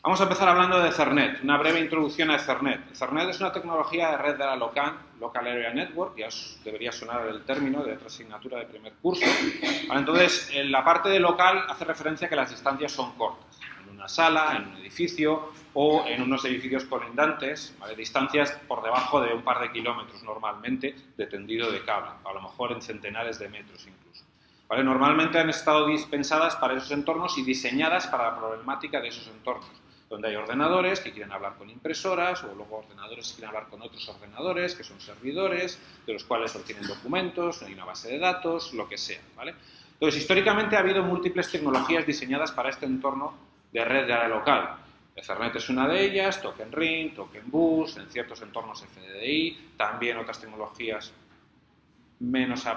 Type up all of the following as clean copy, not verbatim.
Vamos a empezar hablando de Ethernet, una breve introducción a Ethernet. Ethernet es una tecnología de red de la Local Area Network, ya os debería sonar el término de otra asignatura de primer curso. Vale, entonces, en la parte de local hace referencia a que las distancias son cortas, en una sala, en un edificio o en unos edificios colindantes, ¿vale? Distancias por debajo de un par de kilómetros normalmente de tendido de cable, a lo mejor en centenares de metros incluso. ¿Vale? Normalmente han estado pensadas para esos entornos y diseñadas para la problemática de esos entornos, donde hay ordenadores que quieren hablar con impresoras o luego ordenadores que quieren hablar con otros ordenadores que son servidores, de los cuales obtienen documentos, hay una base de datos, lo que sea, ¿vale? Entonces, históricamente ha habido múltiples tecnologías diseñadas para este entorno de red de área local. Ethernet es una de ellas, Token Ring, Token Bus, en ciertos entornos FDDI, también otras tecnologías menos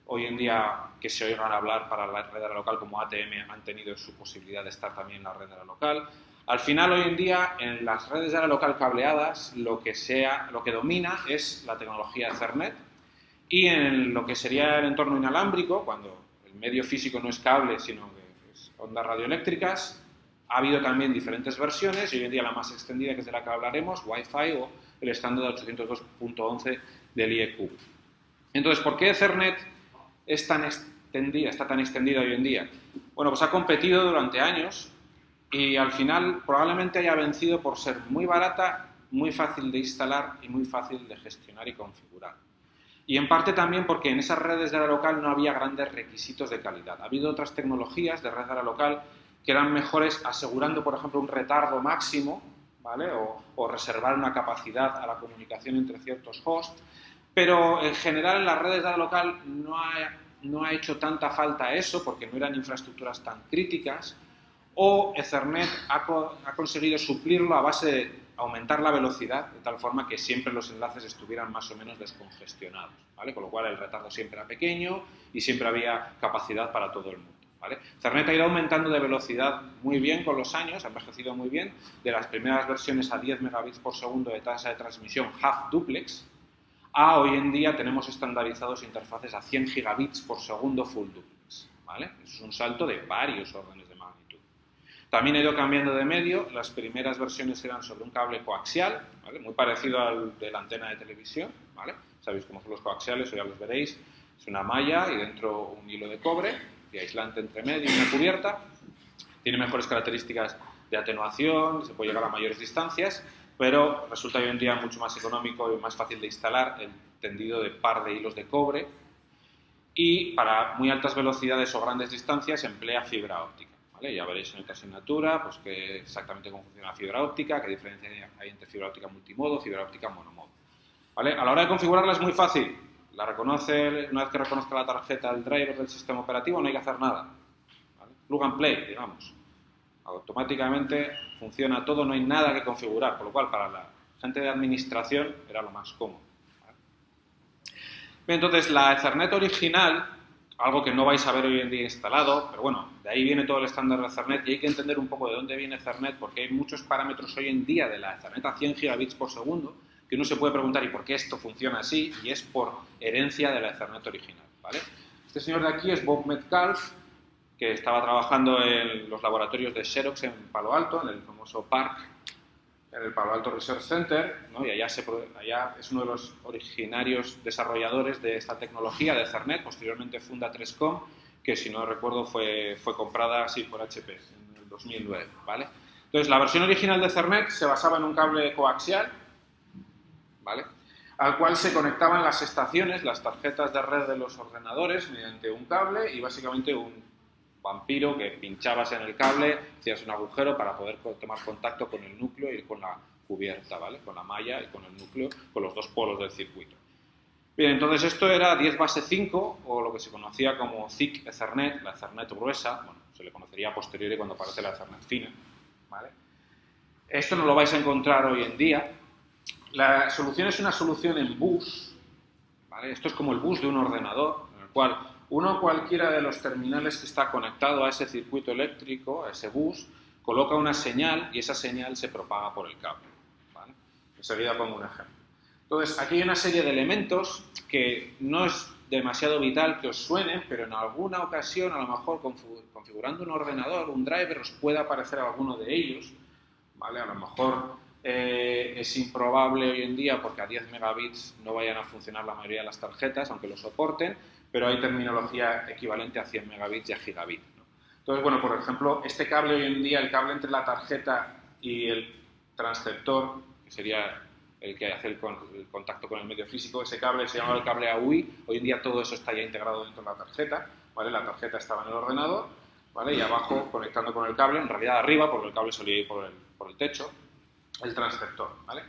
hoy en día que se oigan hablar para la red de área local como ATM han tenido su posibilidad de estar también en la red de área local. Al final, hoy en día, en las redes de área local cableadas, lo que domina es la tecnología Ethernet, y en lo que sería el entorno inalámbrico, cuando el medio físico no es cable, sino que es ondas radioeléctricas, ha habido también diferentes versiones, y hoy en día la más extendida, que es de la que hablaremos, Wi-Fi o el estándar 802.11 del IEQ. Entonces, ¿por qué Ethernet está tan extendida hoy en día? Bueno, pues ha competido durante años y al final probablemente haya vencido por ser muy barata, muy fácil de instalar y muy fácil de gestionar y configurar. Y en parte también porque en esas redes de área local no había grandes requisitos de calidad. Ha habido otras tecnologías de red de área local que eran mejores asegurando, por ejemplo, un retardo máximo, ¿vale? o reservar una capacidad a la comunicación entre ciertos hosts, pero en general en las redes de área local no ha hecho tanta falta eso porque no eran infraestructuras tan críticas, o Ethernet ha conseguido suplirlo a base de aumentar la velocidad de tal forma que siempre los enlaces estuvieran más o menos descongestionados, ¿vale? Con lo cual el retardo siempre era pequeño y siempre había capacidad para todo el mundo, ¿vale? Ethernet ha ido aumentando de velocidad muy bien con los años, ha envejecido muy bien, de las primeras versiones a 10 megabits por segundo de tasa de transmisión half duplex, a hoy en día tenemos estandarizados interfaces a 100 gigabits por segundo full duplex, ¿vale? Eso es un salto de varios órdenes de magnitud. También ha ido cambiando de medio, las primeras versiones eran sobre un cable coaxial, ¿vale? Muy parecido al de la antena de televisión, ¿vale? Sabéis cómo son los coaxiales, o ya los veréis, es una malla y dentro un hilo de cobre, y aislante entre medio y una cubierta, tiene mejores características de atenuación, se puede llegar a mayores distancias, pero resulta hoy en día mucho más económico y más fácil de instalar el tendido de par de hilos de cobre, y para muy altas velocidades o grandes distancias emplea fibra óptica. ¿Vale? Ya veréis en esta asignatura pues, exactamente cómo funciona la fibra óptica, qué diferencia hay entre fibra óptica multimodo y fibra óptica monomodo. ¿Vale? A la hora de configurarla es muy fácil. Una vez que reconozca la tarjeta del driver del sistema operativo, no hay que hacer nada. ¿Vale? Plug and play, digamos. Automáticamente funciona todo, no hay nada que configurar, por lo cual para la gente de administración era lo más cómodo. ¿Vale? Bien, entonces la Ethernet original, algo que no vais a ver hoy en día instalado, pero bueno, de ahí viene todo el estándar de Ethernet y hay que entender un poco de dónde viene Ethernet porque hay muchos parámetros hoy en día de la Ethernet a 100 gigabits por segundo que uno se puede preguntar ¿y por qué esto funciona así? Y es por herencia de la Ethernet original, ¿vale? Este señor de aquí es Bob Metcalfe, que estaba trabajando en los laboratorios de Xerox en Palo Alto, en el famoso PARC, en el Palo Alto Research Center, ¿no? Y allá es uno de los originarios desarrolladores de esta tecnología de Ethernet. Posteriormente funda 3Com, que si no recuerdo fue comprada así por HP en el 2009, ¿vale? Entonces la versión original de Ethernet se basaba en un cable coaxial, ¿vale? Al cual se conectaban las estaciones, las tarjetas de red de los ordenadores mediante un cable y básicamente un vampiro que pinchabas en el cable, hacías un agujero para poder tomar contacto con el núcleo y con la cubierta, ¿vale? Con la malla y con el núcleo, con los dos polos del circuito. Bien, entonces esto era 10 base 5, o lo que se conocía como Thick Ethernet, la Ethernet gruesa, bueno, se le conocería a posteriori cuando aparece la Ethernet fina, ¿vale? Esto no lo vais a encontrar hoy en día. La solución es una solución en bus, ¿vale? Esto es como el bus de un ordenador, en el cual cualquiera de los terminales que está conectado a ese circuito eléctrico, a ese bus, coloca una señal y esa señal se propaga por el cable, ¿vale? Enseguida pongo un ejemplo. Entonces, aquí hay una serie de elementos que no es demasiado vital que os suenen, pero en alguna ocasión, a lo mejor configurando un ordenador, un driver, os puede aparecer alguno de ellos, ¿vale? A lo mejor es improbable hoy en día porque a 10 megabits no vayan a funcionar la mayoría de las tarjetas, aunque lo soporten, pero hay terminología equivalente a 100 megabits y a gigabit, ¿no? Entonces, bueno, por ejemplo, este cable hoy en día, el cable entre la tarjeta y el transceptor, que sería el que hace el contacto con el medio físico, ese cable se llama el cable AUI. Hoy en día todo eso está ya integrado dentro de la tarjeta, ¿vale? La tarjeta estaba en el ordenador, ¿vale? Y abajo, conectando con el cable, en realidad arriba, porque el cable solía ir por el techo, el transceptor, ¿vale?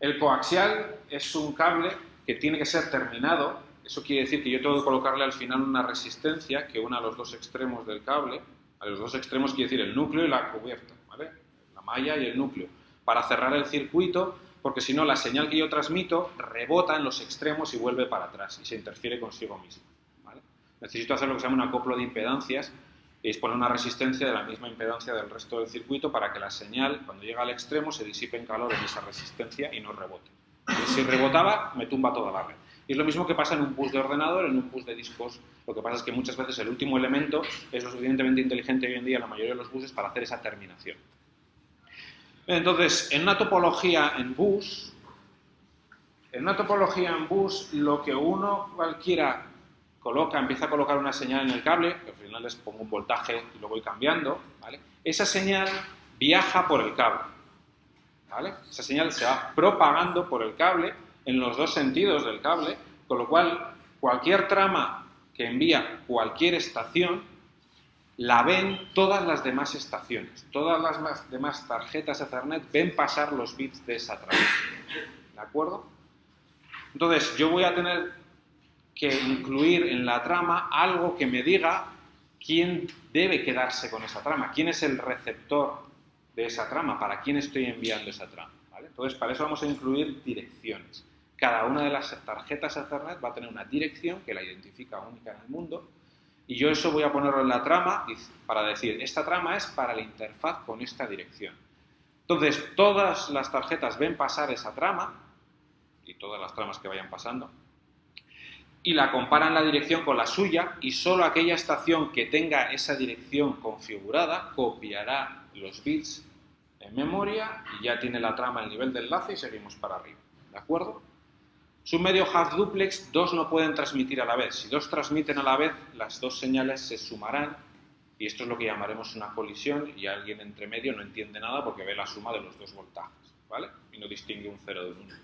El coaxial es un cable que tiene que ser terminado. Eso quiere decir que yo tengo que colocarle al final una resistencia que una a los dos extremos del cable. A los dos extremos quiere decir el núcleo y la cubierta, ¿vale? La malla y el núcleo, para cerrar el circuito, porque si no la señal que yo transmito rebota en los extremos y vuelve para atrás y se interfiere consigo misma, ¿vale? Necesito hacer lo que se llama un acoplo de impedancias, y es poner una resistencia de la misma impedancia del resto del circuito para que la señal, cuando llega al extremo, se disipe en calor en esa resistencia y no rebote. Y si rebotaba, me tumba toda la red. Y es lo mismo que pasa en un bus de ordenador, en un bus de discos. Lo que pasa es que muchas veces el último elemento es lo suficientemente inteligente hoy en día en la mayoría de los buses para hacer esa terminación. Entonces, en una topología en bus, lo que uno cualquiera empieza a colocar una señal en el cable, que al final les pongo un voltaje y lo voy cambiando, ¿vale? Esa señal viaja por el cable, ¿vale? Esa señal se va propagando por el cable en los dos sentidos del cable, con lo cual cualquier trama que envía cualquier estación la ven todas las demás estaciones. Todas las demás tarjetas Ethernet ven pasar los bits de esa trama, ¿de acuerdo? Entonces, yo voy a tener que incluir en la trama algo que me diga quién debe quedarse con esa trama, quién es el receptor de esa trama, para quién estoy enviando esa trama, ¿vale? Entonces, para eso vamos a incluir direcciones. Cada una de las tarjetas Ethernet va a tener una dirección que la identifica única en el mundo, y yo eso voy a ponerlo en la trama para decir, esta trama es para la interfaz con esta dirección. Entonces, todas las tarjetas ven pasar esa trama, y todas las tramas que vayan pasando, y la comparan la dirección con la suya, y solo aquella estación que tenga esa dirección configurada copiará los bits en memoria y ya tiene la trama al nivel de enlace y seguimos para arriba, ¿de acuerdo? Es un medio half duplex, dos no pueden transmitir a la vez. Si dos transmiten a la vez, las dos señales se sumarán y esto es lo que llamaremos una colisión y alguien entre medio no entiende nada porque ve la suma de los dos voltajes, ¿vale? Y no distingue un 0 de un 1.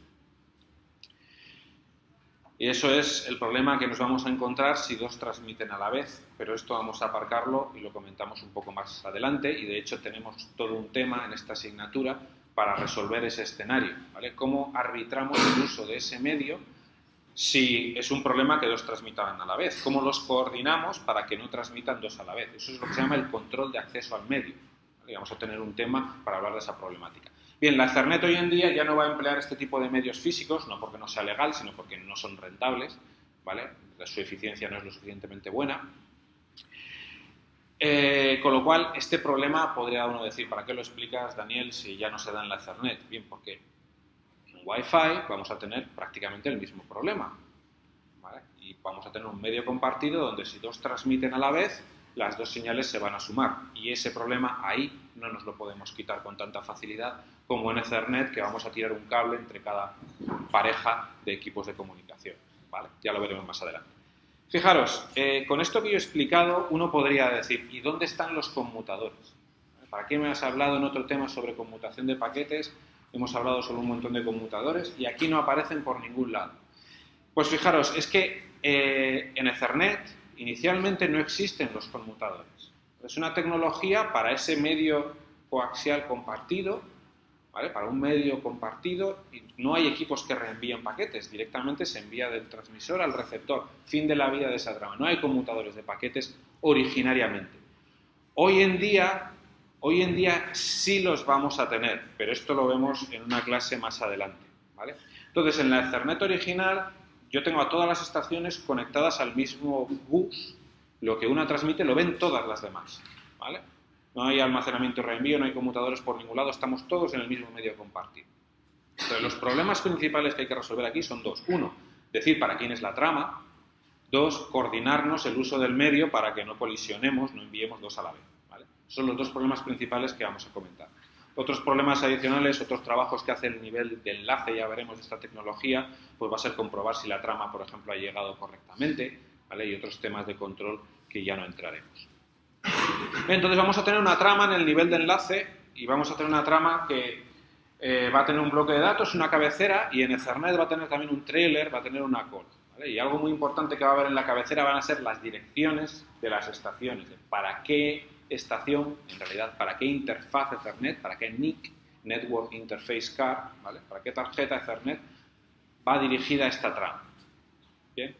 Y eso es el problema que nos vamos a encontrar si dos transmiten a la vez, pero esto vamos a aparcarlo y lo comentamos un poco más adelante y de hecho tenemos todo un tema en esta asignatura para resolver ese escenario, ¿vale? Cómo arbitramos el uso de ese medio si es un problema que dos transmitan a la vez, cómo los coordinamos para que no transmitan dos a la vez. Eso es lo que se llama el control de acceso al medio, ¿vale? Vamos a tener un tema para hablar de esa problemática. Bien, la Ethernet hoy en día ya no va a emplear este tipo de medios físicos, no porque no sea legal, sino porque no son rentables, ¿vale? Su eficiencia no es lo suficientemente buena. Con lo cual, este problema podría uno decir, ¿para qué lo explicas, Daniel, si ya no se da en la Ethernet? Bien, porque en Wi-Fi vamos a tener prácticamente el mismo problema, ¿vale? Y vamos a tener un medio compartido donde si dos transmiten a la vez, las dos señales se van a sumar y ese problema ahí no nos lo podemos quitar con tanta facilidad como en Ethernet, que vamos a tirar un cable entre cada pareja de equipos de comunicación, ¿vale? Ya lo veremos más adelante. Fijaros, con esto que yo he explicado, uno podría decir, ¿y dónde están los conmutadores? ¿Para qué me has hablado en otro tema sobre conmutación de paquetes? Hemos hablado sobre un montón de conmutadores y aquí no aparecen por ningún lado. Pues fijaros, es que en Ethernet inicialmente no existen los conmutadores. Es una tecnología para ese medio coaxial compartido, ¿vale? Para un medio compartido y no hay equipos que reenvíen paquetes, directamente se envía del transmisor al receptor, fin de la vida de esa trama. No hay conmutadores de paquetes originariamente. Hoy en día sí los vamos a tener, pero esto lo vemos en una clase más adelante, ¿vale? Entonces, en la Ethernet original yo tengo a todas las estaciones conectadas al mismo bus, lo que una transmite lo ven todas las demás, ¿vale? No hay almacenamiento y reenvío, no hay conmutadores por ningún lado, estamos todos en el mismo medio compartido. Entonces, los problemas principales que hay que resolver aquí son dos. Uno, decir para quién es la trama. Dos, coordinarnos el uso del medio para que no colisionemos, no enviemos dos a la vez, ¿vale? Son los dos problemas principales que vamos a comentar. Otros problemas adicionales, otros trabajos que hace el nivel de enlace, ya veremos, de esta tecnología, pues va a ser comprobar si la trama, por ejemplo, ha llegado correctamente, ¿vale? Y otros temas de control que ya no entraremos. Entonces vamos a tener una trama en el nivel de enlace y vamos a tener una trama que va a tener un bloque de datos, una cabecera, y en Ethernet va a tener también un trailer, va a tener una cola, ¿vale? Y algo muy importante que va a haber en la cabecera van a ser las direcciones de las estaciones, de para qué estación, en realidad, para qué interfaz Ethernet, para qué NIC, Network Interface Card, ¿vale? Para qué tarjeta Ethernet va dirigida esta trama. Bien.